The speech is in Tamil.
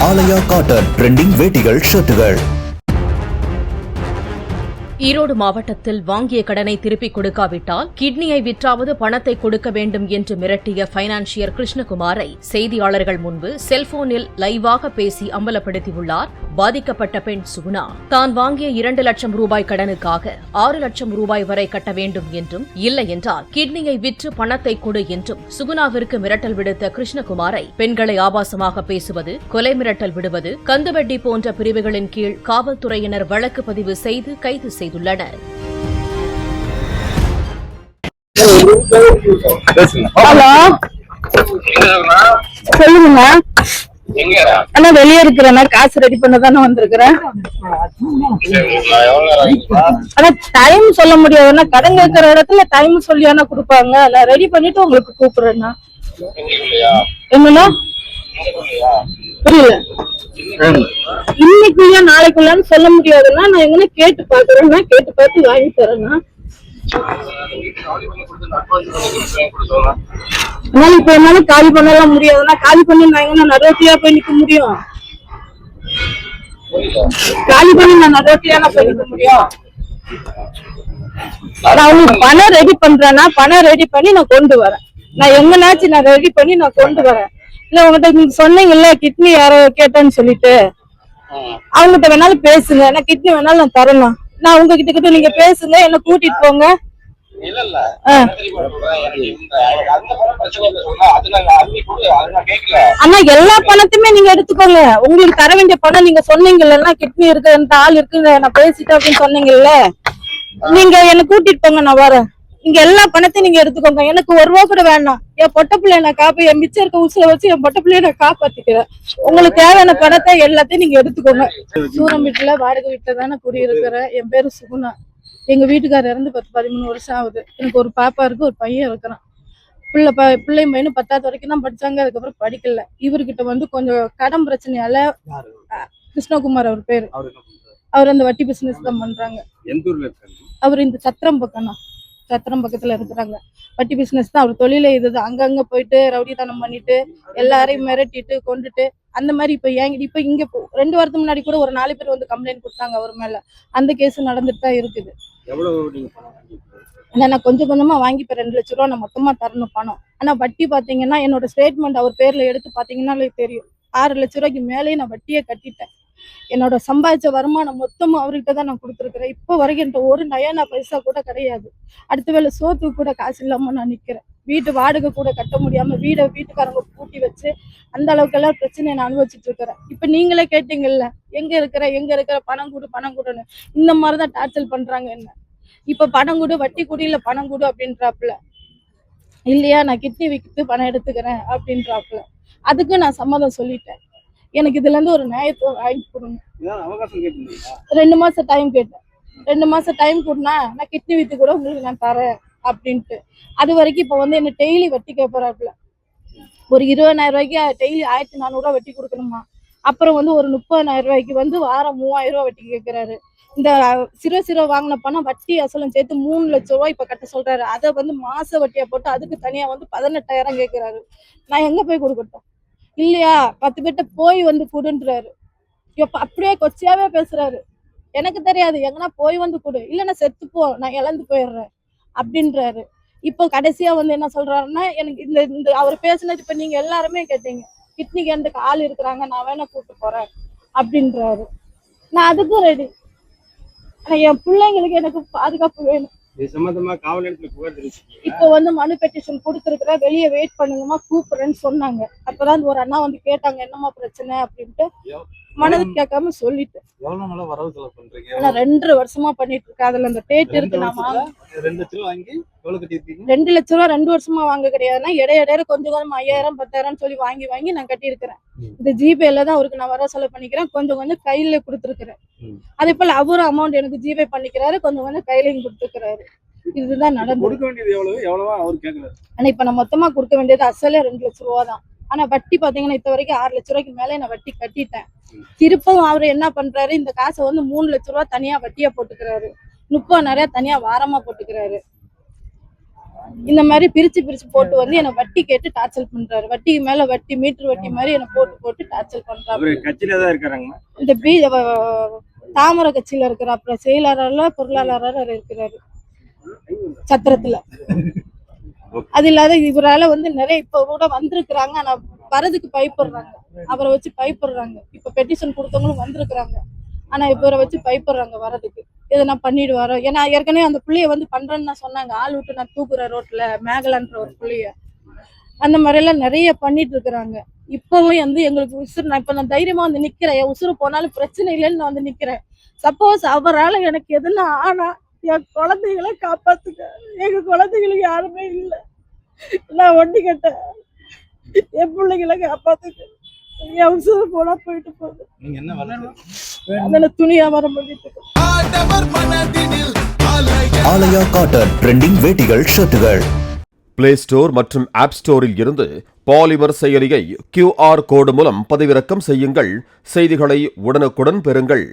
ஆலயா காட்டன் ட்ரெண்டிங் வேட்டிகள் ஷர்ட்டுகள். ஈரோடு மாவட்டத்தில் வாங்கிய கடனை திருப்பிக் கொடுக்காவிட்டால் கிட்னியை விற்றாவது பணத்தை கொடுக்க வேண்டும் என்று மிரட்டிய பைனான்சியர் கிருஷ்ணகுமாரை செய்தியாளர்கள் முன்பு செல்போனில் லைவாக பேசி அம்பலப்படுத்தியுள்ளார் பாதிக்கப்பட்ட பெண் சுகுணா. தான் வாங்கிய 2 லட்சம் ரூபாய் கடனுக்காக 6 லட்சம் ரூபாய் வரை கட்ட வேண்டும் என்றும், இல்லை என்றால் கிட்னியை விற்று பணத்தை கொடு என்றும் சுகுணாவிற்கு மிரட்டல் விடுத்த கிருஷ்ணகுமாரை பெண்களை ஆபாசமாக பேசுவது, கொலை மிரட்டல் விடுவது, கந்துவட்டி போன்ற பிரிவுகளின் கீழ் காவல்துறையினர் வழக்கு பதிவு செய்து கைது செய்துள்ளனர். ஹலோ, சொல்லுங்க. ஆனா வெளியே இருக்கிறேன்னா காசு ரெடி பண்ணதானே வந்திருக்கிறேன். ஆனா டைம் சொல்ல முடியாதுன்னா கடன் கேட்கிற இடத்துல டைம் சொல்லியானா கொடுப்பாங்க. நான் ரெடி பண்ணிட்டு உங்களுக்கு கூப்பிடுறேன்னா. என்னன்னா புரியல. இன்னைக்குள்ளயா நாளைக்குள்ளான்னு சொல்ல முடியாதுன்னா நான் எங்கன்னா கேட்டு பாக்குறேன்னா கேட்டு பார்த்து வாங்கி தரேன்னா. அதனால இப்ப என்னால காலி பண்ணலாம் முடியாதுன்னா காலி பண்ணி நான் எங்கன்னா நடுரோட்டியா போய் நிக்க முடியும்? காலி பண்ணி நான் நடுரோட்டியா போய் நிக்க முடியும்? நான் உங்களுக்கு பணம் ரெடி பண்றேன்னா பணம் ரெடி பண்ணி நான் கொண்டு வரேன். நான் எங்கனாச்சும் நான் ரெடி பண்ணி நான் கொண்டு வரேன். இல்ல உங்ககிட்ட நீங்க சொன்னீங்கல்ல கிட்னி யாரோ கேட்டேன்னு சொல்லிட்டு அவங்ககிட்ட வேணாலும் பேசுங்க. நான் கிட்னி வேணாலும் நான் தரணும். நான் உங்ககிட்ட நீங்க பேசுங்க, என்ன கூட்டிட்டு போங்க. ஆனா எல்லா பணத்தையுமே நீங்க எடுத்துக்கோங்க. உங்களுக்கு தர வேண்டிய பணம் நீங்க சொன்னீங்கல்ல, கிட்னி இருக்கு ஆள் இருக்கு நான் பேசிட்டேன் அப்படின்னு சொன்னீங்கல்ல, நீங்க என்ன கூட்டிட்டு போங்க, நான் வரேன். இங்க எல்லா பணத்தையும் நீங்க எடுத்துக்கோங்க. எனக்கு 1 ரூபா கூட வேண்டாம். என் பொட்ட பிள்ளைய நான் என் மிச்சம் இருக்க உசுல வச்சு என் பொட்ட பிள்ளைய நான் காப்பாத்திக்கிறேன். உங்களுக்கு தேவையான பணத்தை எல்லாத்தையும் நீங்க எடுத்துக்கோங்க. சூரம் வீட்டுல வாடகை வீட்டுல தானே குடியிருக்கிறேன். என் பேரு சுகுணா. எங்க வீட்டுக்காரர் இறந்து 10-13 வருஷம் ஆகுது. எனக்கு ஒரு பாப்பா இருக்கு, ஒரு பையன் இருக்கிறான். பிள்ளையும் பையனும் 10வது வரைக்கும் தான் படிச்சாங்க. அதுக்கப்புறம் படிக்கல. இவர்கிட்ட வந்து கொஞ்சம் கடன் பிரச்சனையால கிருஷ்ணகுமார் அவர் பேரு. அவர் அந்த வட்டி பிசினஸ் தான் பண்றாங்க. அவர் இந்த சத்திரம் பக்கத்துல இருக்கிறாங்க. வட்டி பிசினஸ் தான் அவர் தொழிலே. இதுதான். அங்கங்க போயிட்டு ரவுடித்தனம் பண்ணிட்டு எல்லாரையும் மிரட்டிட்டு கொண்டுட்டு அந்த மாதிரி இப்ப இங்க 2 வாரத்துக்கு முன்னாடி கூட ஒரு 4 பேர் வந்து கம்ப்ளைண்ட் கொடுத்தாங்க அவர் மேல. அந்த கேஸ் நடந்துட்டு தான் இருக்குது. நான் கொஞ்சம் கொஞ்சமா வாங்கி இப்ப 2 லட்சம் ரூபா நான் மொத்தமா தரணும் பணம். ஆனா வட்டி பாத்தீங்கன்னா என்னோட ஸ்டேட்மெண்ட் அவர் பேர்ல எடுத்து பாத்தீங்கன்னா தெரியும். 6 லட்சம் ரூபாய்க்கு மேலேயே நான் வட்டியே கட்டிட்டேன். என்னோட சம்பாதிச்ச வருமானம் மொத்தமும் அவர்கிட்ட தான் நான் கொடுத்துருக்கிறேன். இப்போ வரைக்கும் என்கிட்ட ஒரு நயனா பைசா கூட கிடையாது. அடுத்த வேலை சோத்துக்கு கூட காசு இல்லாம நான் நிக்கிறேன். வீட்டு வாடகை கூட கட்ட முடியாம வீட்டுக்காரங்க பூட்டி வச்சு அந்த அளவுக்கு எல்லாம் பிரச்சனையை நான் அனுபவிச்சுட்டு இருக்கிறேன். இப்ப நீங்களே கேட்டீங்கல்ல, எங்க இருக்கிற பணம் கொடுன்னு இந்த மாதிரிதான் டார்ச்சல் பண்றாங்க என்ன. இப்ப பணம் கொடு, வட்டி கொடு, இல்ல பணம் கொடு அப்படின்றாப்புல. இல்லையா நான் கிட்னி விற்று பணம் எடுத்துக்கிறேன் அப்படின்றாப்புல. அதுக்கு நான் சம்மதம் சொல்லிட்டேன். எனக்கு இதுல இருந்து ஒரு நியாயத்தை வாங்கி கொடுங்க. 2 மாசம் டைம் கேட்டேன். 2 மாசம் டைம் கொடுனா நான் கிட்னி வித்து கூட உங்களுக்கு நான் தரேன் அப்படின்ட்டு. அது வரைக்கும் இப்ப வந்து என்ன டெய்லி வட்டி கேட்பறாப்புல. ஒரு 20,000 ரூபாய்க்கு டெய்லி 1400 ரூபாய் வட்டி கொடுக்கணுமா. அப்புறம் வந்து ஒரு 30,000 ரூபாய்க்கு வந்து வாரம் 3000 ரூபாய் வட்டி கேட்கிறாரு. இந்த சிறு வாங்கின பணம் வட்டி அசலும் சேர்த்து 3 லட்சம் ரூபாய் இப்ப கட்ட சொல்றாரு. அதை வந்து மாச வட்டியா போட்டு அதுக்கு தனியா வந்து 18,000 கேட்கிறாரு. நான் எங்க போய் கொடுக்கட்டும்? இல்லையா 10 பேர்ட்ட போய் வந்து கொடுன்றாரு. இப்ப அப்படியே கொச்சையாவே பேசுறாரு. எனக்கு தெரியாது, எங்கன்னா போய் வந்து கொடு, இல்லைன்னா செத்து போ, நான் இழந்து போயிடுறேன் அப்படின்றாரு. இப்போ கடைசியா வந்து என்ன சொல்றாருன்னா, எனக்கு இந்த அவர் பேசுனது இப்ப நீங்க எல்லாருமே கேட்டீங்க, கிட்னி கேண்டுக்கு ஆள் இருக்கிறாங்க, நான் வேணா கூப்பிட்டு போறேன் அப்படின்றாரு. நான் அதுக்கும் ரெடி. ஆனா என் பிள்ளைங்களுக்கு எனக்கு பாதுகாப்பு வேணும். இப்ப வந்து மனு பெட்டிஷன் கொடுத்துருக்குற, வெளியே வெயிட் பண்ணுங்கம்மா கூப்பிடுறேன்னு சொன்னாங்க. அப்பதான் ஒரு அண்ணா வந்து கேட்டாங்க என்னம்மா பிரச்சனை அப்படின்ட்டு. மனது கேட்காம சொல்லிட்டு 2 வருஷமா பண்ணிட்டு இருக்கேன். அதுல அந்த டேட் இருக்கு. நான் 2 லட்சம் ரூபாய் 2 வருஷமா வாங்க கிடையாதுன்னா இடையில கொஞ்சம் 5000 10,000 சொல்லி வாங்கி நான் கட்டி இருக்கிறேன். இந்த ஜிபேல தான் அவருக்கு நான் வர செலவு பண்ணிக்கிறேன். கொஞ்சம் கையில கொடுத்துருக்கிறேன். அதே போல அவரும் அமௌண்ட் எனக்கு ஜிபே பண்ணிக்கிறாரு, கொஞ்சம் கையிலையும் கொடுத்துருக்கிறாரு. இதுதான் நடந்தது. ஆனா இப்ப நான் மொத்தமா கொடுக்க வேண்டியது அசலே 2 லட்சம் ரூபா தான். ஆனா வட்டி பாத்தீங்கன்னா இப்ப வரைக்கும் 6 லட்சம் ரூபாய்க்கு மேலே நான் வட்டி கட்டிட்டேன். திருப்பவும் அவரு என்ன பண்றாரு, இந்த காசை வந்து 3 லட்சம் ரூபாய் தனியா வட்டியா போட்டுக்கிறாரு, 30,000 தனியா வாரமா போட்டுக்கிறாரு. இந்த மாதிரி பிரிச்சு போட்டு வந்து என்னை வட்டி கேட்டு டார்ச்சல் பண்றாரு. வட்டிக்கு மேல வட்டி, மீட்டர் வட்டி மாதிரி என்னை போட்டு டார்ச்சல் பண்றாரு. கட்சியில தான் இருக்காங்க. இந்த தாமரை கட்சியில இருக்கிறாப்புல, செயலாளர்ல பொருளாளராக இருக்கிறாரு சத்திரத்துல. அது இல்லாத இவரால வந்து நிறைய இப்ப கூட வந்திருக்கிறாங்க, ஆனா வரதுக்கு பயப்படுறாங்க. அவரை வச்சு பயப்படுறாங்க. இப்ப பெட்டிஷன் கொடுத்தவங்களும் வந்திருக்கிறாங்க, ஆனா இவரை வச்சு பயப்படுறாங்க வரதுக்கு. இதை நான் பண்ணிடுவாரோ, ஏன்னா ஏற்கனவே அந்த பிள்ளைய வந்து பண்றேன்னு நான் சொன்னாங்க. ஆள் விட்டு நான் தூக்குற ரோட்ல மேகலான்ற ஒரு பிள்ளைய, அந்த மாதிரி எல்லாம் நிறைய பண்ணிட்டு இருக்கிறாங்க. இப்பவும் வந்து எங்களுக்கு உசுறு, நான் இப்ப நான் தைரியமா வந்து நிக்கிறேன். என் உசுறு போனாலும் பிரச்சனை இல்லைன்னு நான் வந்து நிக்கிறேன். சப்போஸ் அவரால் எனக்கு எதுனா ஆனா என் குழந்தைகளை காப்பாத்துக்க. எங்க குழந்தைகளுக்கு யாருமே இல்லை, நான் ஒண்டி கட்டேன். என் பிள்ளைகளை காப்பாத்துக்க. என் உசுறு போனா போயிட்டு போகுது. அதனால துணி வியாபாரம் பண்ணிட்டு இருக்கேன். ஆலயா காட்டன் ட்ரெண்டிங் வேட்டிகள் ஷர்ட்டுகள். பிளே ஸ்டோர் மற்றும் ஆப் ஸ்டோரில் இருந்து பாலிமர் செயலியை QR கோடு மூலம் பதிவிறக்கம் செய்யுங்கள். செய்திகளை உடனுக்குடன் பெறுங்கள்.